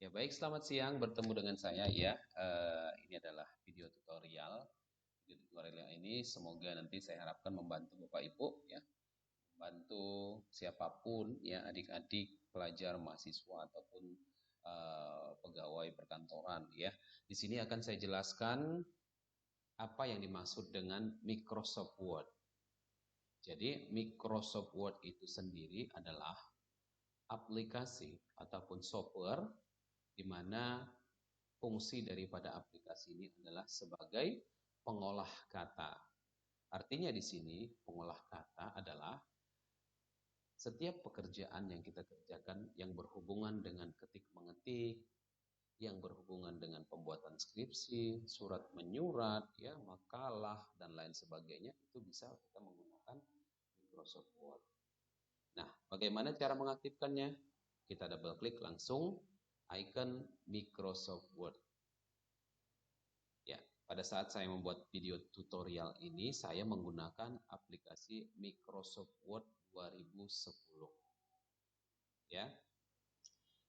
Ya baik, selamat siang. Bertemu dengan saya ya. Ini adalah video tutorial. Video tutorial ini semoga nanti saya harapkan membantu Bapak Ibu ya, membantu siapapun ya, adik-adik, pelajar, mahasiswa ataupun pegawai perkantoran ya. Di sini akan saya jelaskan apa yang dimaksud dengan Microsoft Word. Jadi Microsoft Word itu sendiri adalah aplikasi ataupun software di mana fungsi daripada aplikasi ini adalah sebagai pengolah kata. Artinya di sini pengolah kata adalah setiap pekerjaan yang kita kerjakan yang berhubungan dengan ketik mengetik, yang berhubungan dengan pembuatan skripsi, surat menyurat, ya, makalah dan lain sebagainya itu bisa kita menggunakan Microsoft Word. Nah, bagaimana cara mengaktifkannya? Kita double klik langsung icon Microsoft Word. Ya, pada saat saya membuat video tutorial ini, saya menggunakan aplikasi Microsoft Word 2010. Ya.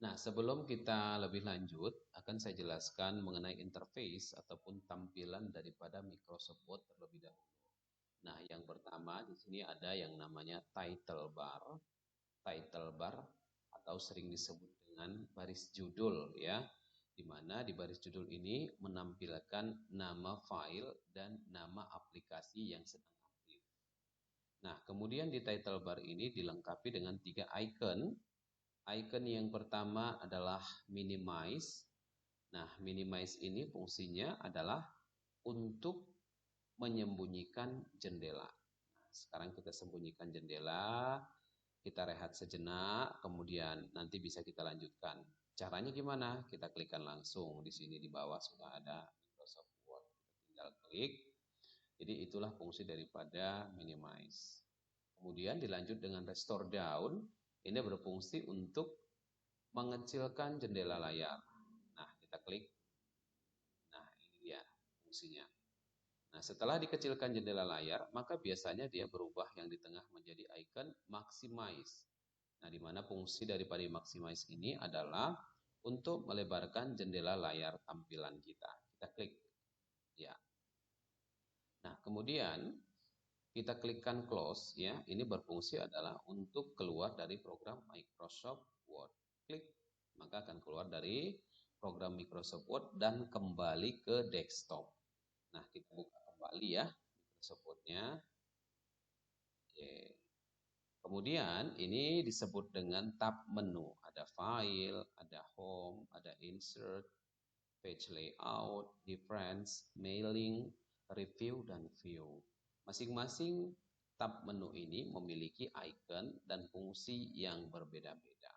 Nah, sebelum kita lebih lanjut, akan saya jelaskan mengenai interface ataupun tampilan daripada Microsoft Word terlebih dahulu. Nah, yang pertama di sini ada yang namanya title bar. Title bar atau sering disebut dengan baris judul ya, di mana di baris judul ini menampilkan nama file dan nama aplikasi yang sedang aktif. Nah, kemudian di title bar ini dilengkapi dengan 3 icon. Icon yang pertama adalah minimize. Nah, minimize ini fungsinya adalah untuk menyembunyikan jendela. Nah, sekarang kita sembunyikan jendela. Kita rehat sejenak, kemudian nanti bisa kita lanjutkan. Caranya gimana? Kita klikkan langsung. Di sini di bawah sudah ada Microsoft Word. Kita tinggal klik. Jadi itulah fungsi daripada minimize. Kemudian dilanjut dengan restore down. Ini berfungsi untuk mengecilkan jendela layar. Nah, kita klik. Nah, ini dia fungsinya. Nah, setelah dikecilkan jendela layar, maka biasanya dia berubah yang di tengah menjadi icon maximize. Nah, di mana fungsi daripada maximize ini adalah untuk melebarkan jendela layar tampilan kita. Kita klik. Ya. Nah, kemudian kita klikkan close ya. Ini berfungsi adalah untuk keluar dari program Microsoft Word. Klik, maka akan keluar dari program Microsoft Word dan kembali ke desktop. Nah, kita buka kembali ya Microsoft Word-nya. Oke. Kemudian ini disebut dengan tab menu. Ada file, ada home, ada insert, page layout, difference, mailing, review, dan view. Masing-masing tab menu ini memiliki icon dan fungsi yang berbeda-beda.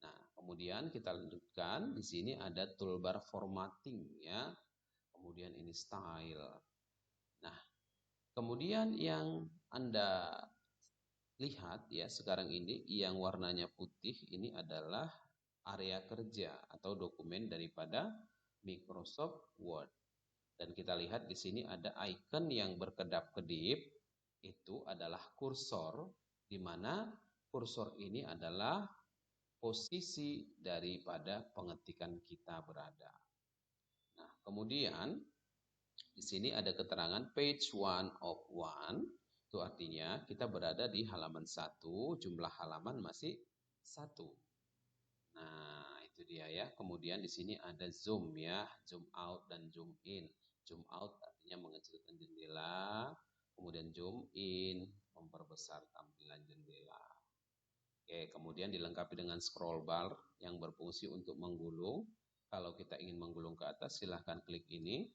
Nah, kemudian kita lanjutkan. Di sini ada toolbar formatting ya. Kemudian ini style. Nah, kemudian yang Anda lihat ya sekarang ini yang warnanya putih ini adalah area kerja atau dokumen daripada Microsoft Word. Dan kita lihat di sini ada icon yang berkedap-kedip, itu adalah kursor, di mana kursor ini adalah posisi daripada pengetikan kita berada. Nah, kemudian di sini ada keterangan page 1 of 1. Itu artinya kita berada di halaman 1, jumlah halaman masih 1. Nah, itu dia ya. Kemudian di sini ada zoom ya, zoom out dan zoom in. Zoom out artinya mengecilkan jendela, kemudian zoom in memperbesar tampilan jendela. Oke, kemudian dilengkapi dengan scroll bar yang berfungsi untuk menggulung. Kalau kita ingin menggulung ke atas, silahkan klik ini.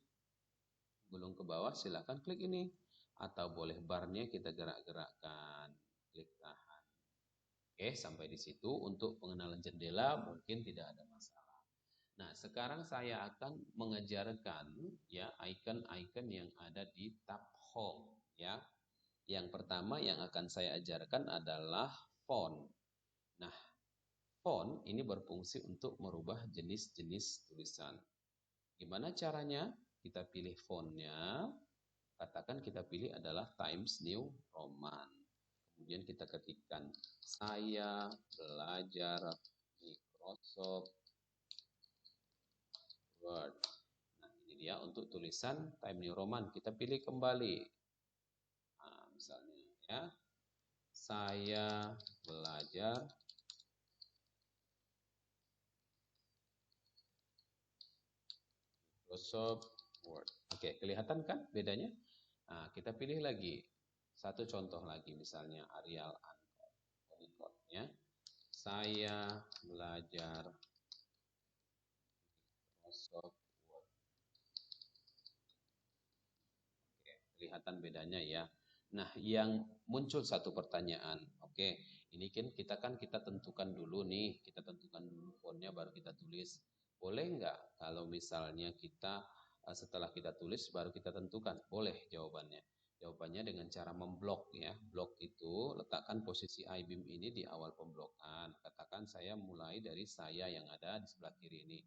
Gulung ke bawah, silahkan klik ini. Atau boleh barnya kita gerak-gerakkan. Klik tahan. Oke, sampai di situ untuk pengenalan jendela mungkin tidak ada masalah. Nah, sekarang saya akan mengajarkan ya icon-icon yang ada di tab home ya. Yang pertama yang akan saya ajarkan adalah font. Nah, font ini berfungsi untuk merubah jenis-jenis tulisan. Gimana caranya? Kita pilih fontnya. Katakan kita pilih adalah Times New Roman. Kemudian kita ketikkan saya belajar Microsoft Word. Nah, ini dia untuk tulisan Times New Roman. Kita pilih kembali. Nah, misalnya ya, saya belajar Microsoft Word. Oke, kelihatan kan bedanya? Nah, kita pilih lagi. Satu contoh lagi, misalnya Arial Unicode ya. Saya belajar Microsoft Word. Oke, kelihatan bedanya ya. Nah, yang muncul satu pertanyaan. Oke, ini kan kita tentukan dulu nih, kita tentukan dulu fontnya baru kita tulis. Boleh nggak kalau misalnya kita setelah kita tulis baru kita tentukan? Boleh jawabannya. Jawabannya dengan cara memblok ya. Blok itu letakkan posisi I-beam ini di awal pemblokan. Katakan saya mulai dari saya yang ada di sebelah kiri ini.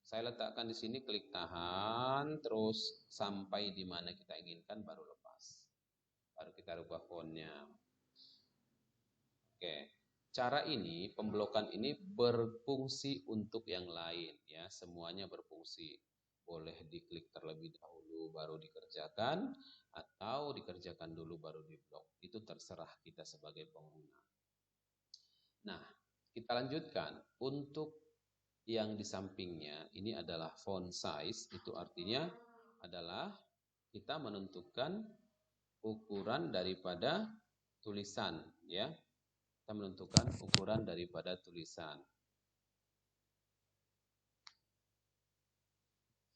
Saya letakkan di sini, klik tahan, terus sampai di mana kita inginkan baru lepas. Baru kita rubah fontnya. Oke. Cara ini, pemblokan ini berfungsi untuk yang lain ya, semuanya berfungsi. Boleh diklik terlebih dahulu baru dikerjakan atau dikerjakan dulu baru diblok. Itu terserah kita sebagai pengguna. Nah, kita lanjutkan. Untuk yang di sampingnya ini adalah font size, itu artinya adalah kita menentukan ukuran daripada tulisan ya. Kita menentukan ukuran daripada tulisan.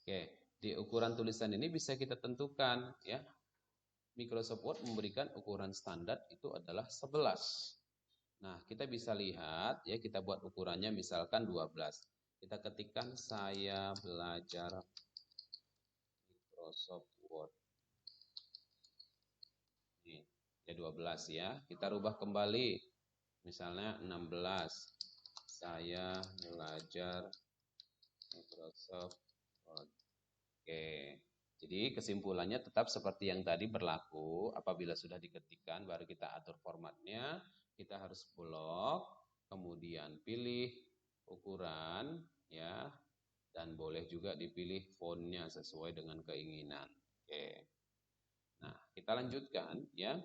Oke, di ukuran tulisan ini bisa kita tentukan ya. Microsoft Word memberikan ukuran standar itu adalah 11. Nah, kita bisa lihat ya, kita buat ukurannya misalkan 12. Kita ketikkan saya belajar Microsoft Word. Ini ya 12 ya. Kita rubah kembali. Misalnya 16. Saya belajar Microsoft Word. Oke. Jadi kesimpulannya tetap seperti yang tadi berlaku. Apabila sudah diketikkan baru kita atur formatnya. Kita harus blok, kemudian pilih ukuran ya, dan boleh juga dipilih fontnya sesuai dengan keinginan. Oke. Nah, kita lanjutkan ya.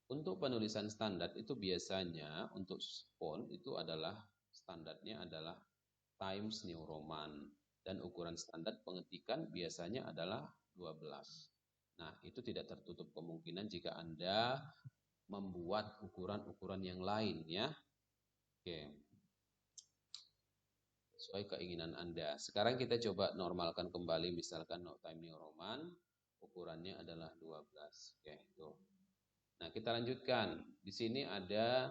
Untuk penulisan standar itu biasanya untuk font itu adalah standarnya adalah Times New Roman dan ukuran standar pengetikan biasanya adalah 12. Nah, itu tidak tertutup kemungkinan jika Anda membuat ukuran-ukuran yang lain ya. Oke. Sesuai keinginan Anda. Sekarang kita coba normalkan kembali misalkan Times New Roman ukurannya adalah 12. Oke, tuh. Nah, kita lanjutkan. Di sini ada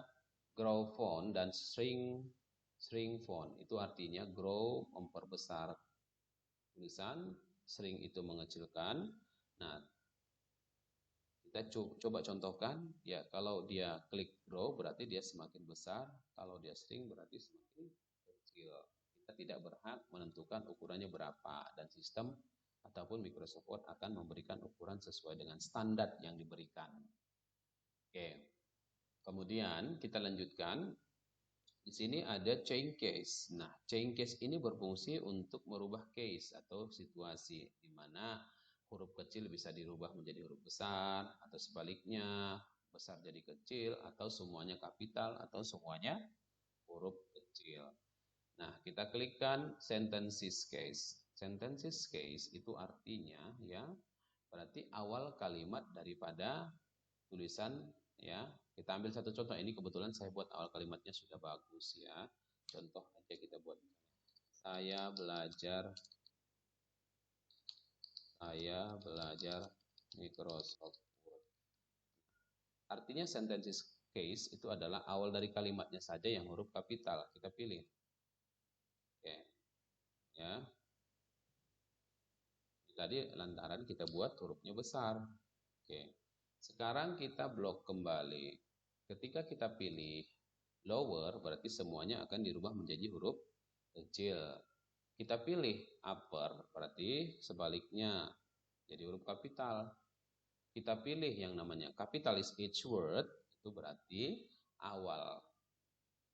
grow font dan shrink font. Itu artinya grow memperbesar tulisan, shrink itu mengecilkan. Nah, kita coba contohkan. Ya, kalau dia klik grow berarti dia semakin besar. Kalau dia shrink berarti semakin kecil. Kita tidak berhak menentukan ukurannya berapa. Dan sistem ataupun Microsoft Word akan memberikan ukuran sesuai dengan standar yang diberikan. Oke, kemudian kita lanjutkan. Di sini ada change case. Nah, change case ini berfungsi untuk merubah case atau situasi di mana huruf kecil bisa dirubah menjadi huruf besar atau sebaliknya, besar jadi kecil atau semuanya kapital atau semuanya huruf kecil. Nah, kita klikkan sentences case. Sentences case itu artinya ya, berarti awal kalimat daripada tulisan ya. Kita ambil satu contoh, ini kebetulan saya buat awal kalimatnya sudah bagus ya. Contoh aja kita buat. Saya belajar Microsoft Word. Artinya sentences case itu adalah awal dari kalimatnya saja yang huruf kapital. Kita pilih. Oke. Ya. Tadi lantaran kita buat hurufnya besar. Oke. Sekarang kita blok kembali. Ketika kita pilih lower, berarti semuanya akan dirubah menjadi huruf kecil. Kita pilih upper, berarti sebaliknya jadi huruf kapital. Kita pilih yang namanya capitalize each word, itu berarti awal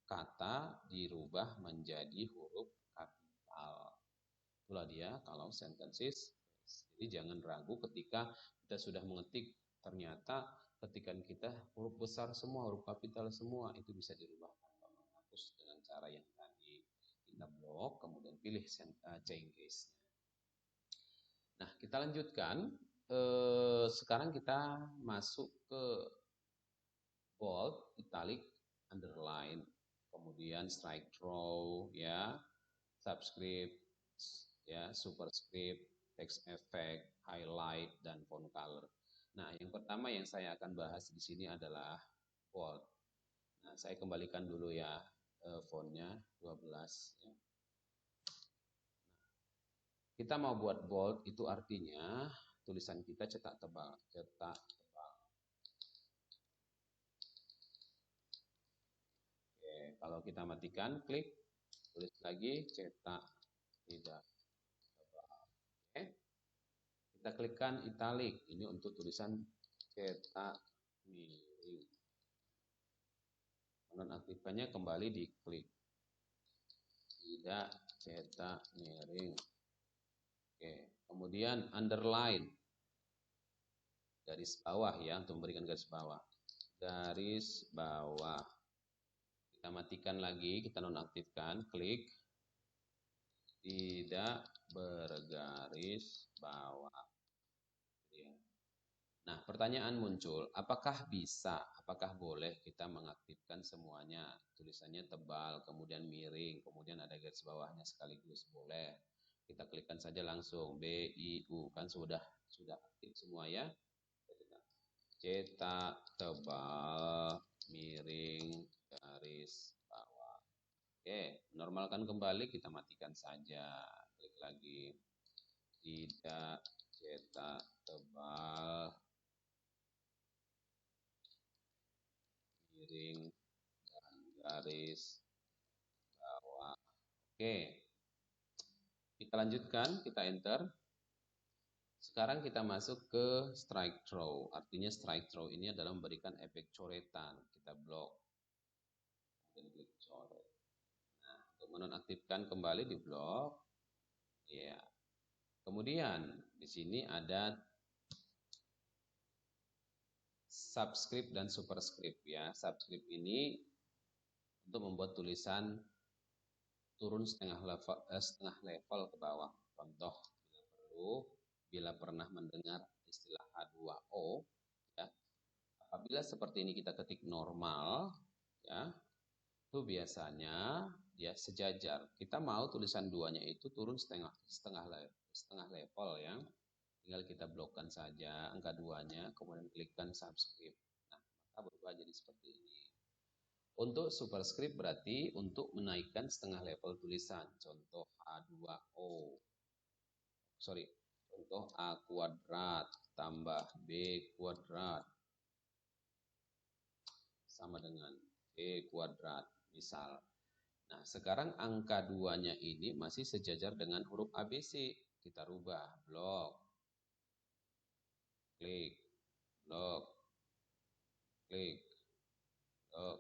kata dirubah menjadi huruf kapital. Itulah dia kalau sentences. Jadi jangan ragu ketika kita sudah mengetik, ternyata ketikan kita huruf besar semua, huruf kapital semua, itu bisa dirubah tanpa menghapus dengan cara yang tadi. Kita blok, kemudian pilih change case. Nah, kita lanjutkan. Sekarang kita masuk ke bold, italic, underline, kemudian strike through, ya, subscript, ya, superscript, text effect, highlight, dan font color. Nah, yang pertama yang saya akan bahas di sini adalah bold. Nah, saya kembalikan dulu ya fontnya 12. Ya. Kita mau buat bold itu artinya tulisan kita cetak tebal, cetak tebal. Oke, kalau kita matikan, klik, tulis lagi, cetak tidak tebal. Oke. Kita klikkan italic, ini untuk tulisan cetak miring. Menonaktifkannya kembali diklik. Tidak cetak miring. Oke, kemudian underline. Garis bawah ya, untuk memberikan garis bawah. Garis bawah. Kita matikan lagi, kita nonaktifkan, klik. Tidak bergaris bawah. Nah, pertanyaan muncul, apakah bisa, apakah boleh kita mengaktifkan semuanya? Tulisannya tebal, kemudian miring, kemudian ada garis bawahnya sekaligus, boleh. Kita klikkan saja langsung, B, I, U, kan sudah aktif semua ya. Cetak tebal, miring, garis bawah. Oke, normalkan kembali, kita matikan saja. Klik lagi. Tidak cetak tebal, miring, dan garis bawah. Oke, kita lanjutkan, kita enter. Sekarang kita masuk ke strike through. Artinya strike through ini adalah memberikan efek coretan. Kita blok dan klik coret. Nah, untuk menonaktifkan kembali di blok. Ya. Kemudian di sini ada subscript dan superscript ya. Subscript ini untuk membuat tulisan turun setengah level ke bawah. Contoh bila perlu, bila pernah mendengar istilah H2O, ya, apabila seperti ini kita ketik normal, ya, itu biasanya dia sejajar. Kita mau tulisan duanya itu turun setengah level ya. Tinggal kita blokkan saja angka duanya, kemudian klikkan subscript. Nah, maka berubah jadi seperti ini. Untuk superscript berarti untuk menaikkan setengah level tulisan. Contoh A2O. Sorry, contoh A kuadrat tambah B kuadrat sama dengan B kuadrat, misal. Nah, sekarang angka 2-nya ini masih sejajar dengan huruf ABC. Kita rubah, blok, klik, blok, klik, blok.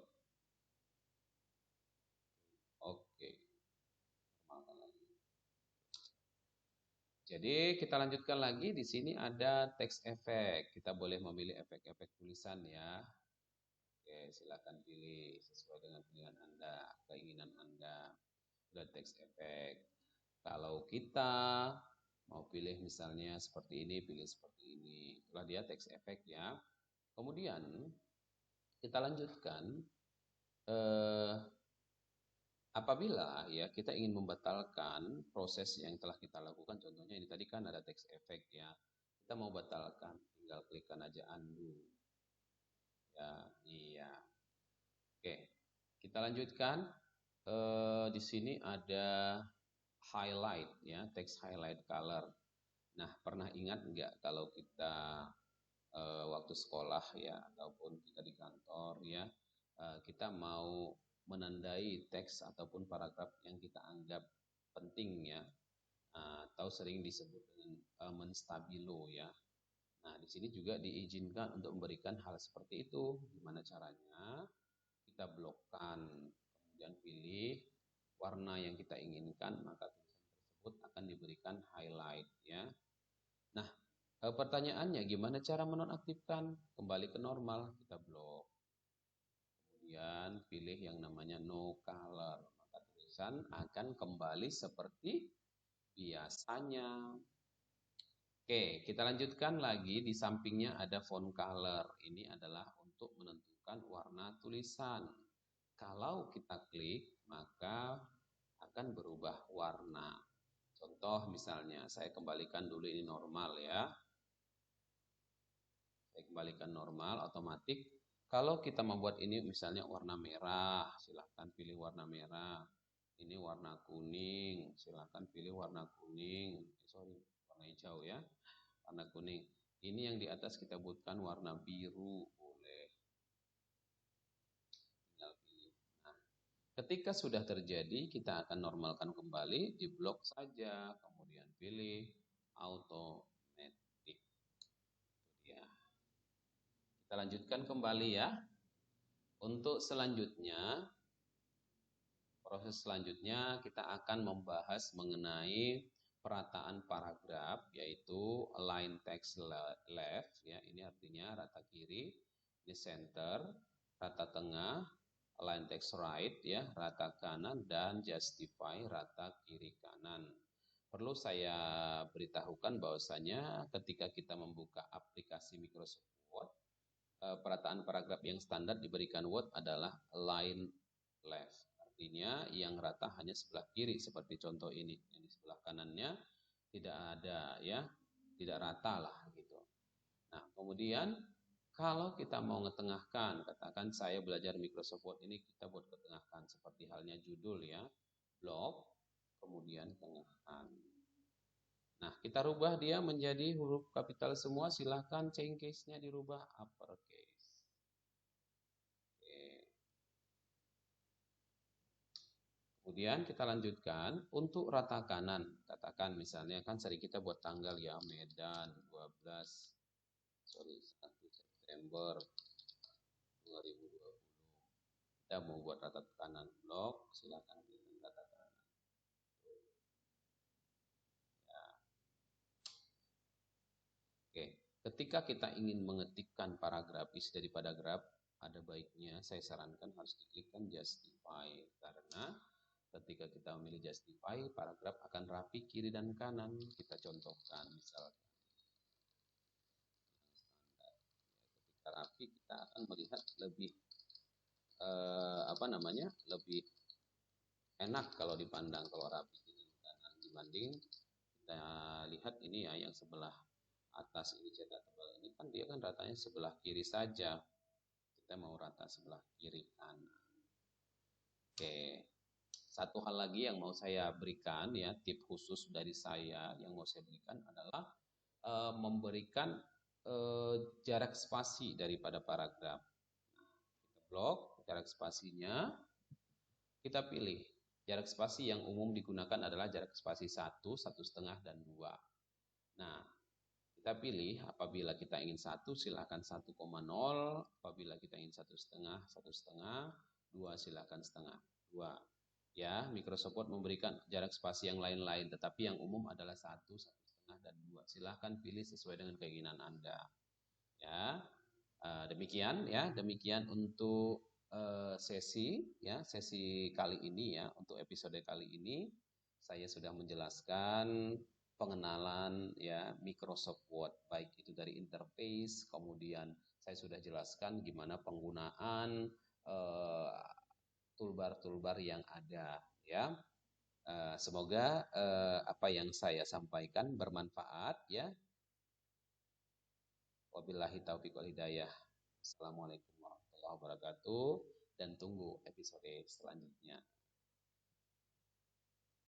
Oke. Jadi kita lanjutkan lagi, di sini ada text effect. Kita boleh memilih efek-efek tulisan ya. Oke, silakan pilih sesuai dengan pilihan Anda, keinginan Anda. Ada text effect. Kalau kita mau pilih misalnya seperti ini, pilih seperti ini. Itulah dia text effect ya. Kemudian kita lanjutkan. Apabila ya kita ingin membatalkan proses yang telah kita lakukan, contohnya ini tadi kan ada text effect ya, kita mau batalkan, tinggal klikkan aja undo. Ya, iya. Oke, kita lanjutkan. Di sini ada highlight ya, text highlight color. Nah, pernah ingat nggak kalau kita waktu sekolah ya, ataupun kita di kantor ya, kita mau menandai teks ataupun paragraf yang kita anggap penting ya, atau sering disebut dengan menstabilo ya. Nah, di sini juga diizinkan untuk memberikan hal seperti itu. Gimana caranya? Kita blokkan, kemudian pilih warna yang kita inginkan, maka tulisan tersebut akan diberikan Pertanyaannya gimana cara menonaktifkan? Kembali ke normal, kita blok. Kemudian pilih yang namanya no color. Maka tulisan akan kembali seperti biasanya. Oke, kita lanjutkan lagi. Di sampingnya ada font color. Ini adalah untuk menentukan warna tulisan. Kalau kita klik, maka akan berubah warna. Contoh misalnya, saya kembalikan dulu ini normal ya. Saya kembalikan normal, otomatis. Kalau kita membuat ini misalnya warna merah, silahkan pilih warna merah. Ini warna kuning, silahkan pilih warna kuning. Sorry, warna hijau ya. Warna kuning. Ini yang di atas kita buatkan warna biru, boleh. Tinggal pilih. Nah, ketika sudah terjadi, kita akan normalkan kembali, di blok saja, kemudian pilih automatic. Ya. Kita lanjutkan kembali ya. Untuk selanjutnya, proses selanjutnya kita akan membahas mengenai perataan paragraf, yaitu align text left, ya ini artinya rata kiri, ini center, rata tengah, align text right, ya rata kanan, dan justify rata kiri kanan. Perlu saya beritahukan bahwasanya ketika kita membuka aplikasi Microsoft Word, perataan paragraf yang standar diberikan Word adalah align left. Artinya yang rata hanya sebelah kiri seperti contoh ini. Yang di sebelah kanannya tidak ada ya, tidak rata lah gitu. Nah, kemudian kalau kita mau ngetengahkan, katakan saya belajar Microsoft Word ini kita buat ketengahkan seperti halnya judul ya, blog, kemudian tengahkan. Nah, kita rubah dia menjadi huruf kapital semua, silahkan change case-nya dirubah uppercase. Oke. Kemudian kita lanjutkan untuk rata kanan. Katakan misalnya kan seri kita buat tanggal ya, Medan 1 September 2020. Kita mau buat rata kanan blok, silakan pilih rata kanan. Ya. Oke, ketika kita ingin mengetikkan paragraf isi dari paragraf, ada baiknya saya sarankan harus diklikkan justify karena ketika kita memilih justify, paragraf akan rapi kiri dan kanan. Kita contohkan misalkan standar. Ketika rapi kita akan melihat lebih lebih enak kalau dipandang kalau rapi kiri dan kanan dibanding kita lihat ini ya yang sebelah atas ini cetak tebal ini kan dia kan ratanya sebelah kiri saja. Kita mau rata sebelah kiri kanan. Oke. Satu hal lagi yang mau saya berikan ya, tip khusus dari saya yang mau saya berikan adalah memberikan jarak spasi daripada paragraf. Kita blok jarak spasinya, kita pilih. Jarak spasi yang umum digunakan adalah jarak spasi 1, 1,5, dan 2. Nah, kita pilih apabila kita ingin 1 silakan 1,0, apabila kita ingin 1,5, 1,5, 2 silakan setengah, 2. Ya, Microsoft Word memberikan jarak spasi yang lain-lain, tetapi yang umum adalah 1, 1,5, dan 2. Silahkan pilih sesuai dengan keinginan Anda. Ya, demikian ya, demikian untuk sesi kali ini ya, untuk episode kali ini saya sudah menjelaskan pengenalan ya Microsoft Word, baik itu dari interface, kemudian saya sudah jelaskan gimana penggunaan toolbar-toolbar yang ada ya. Semoga apa yang saya sampaikan bermanfaat ya. Wabillahi taufiq wal hidayah. Assalamualaikum warahmatullahi wabarakatuh dan tunggu episode selanjutnya.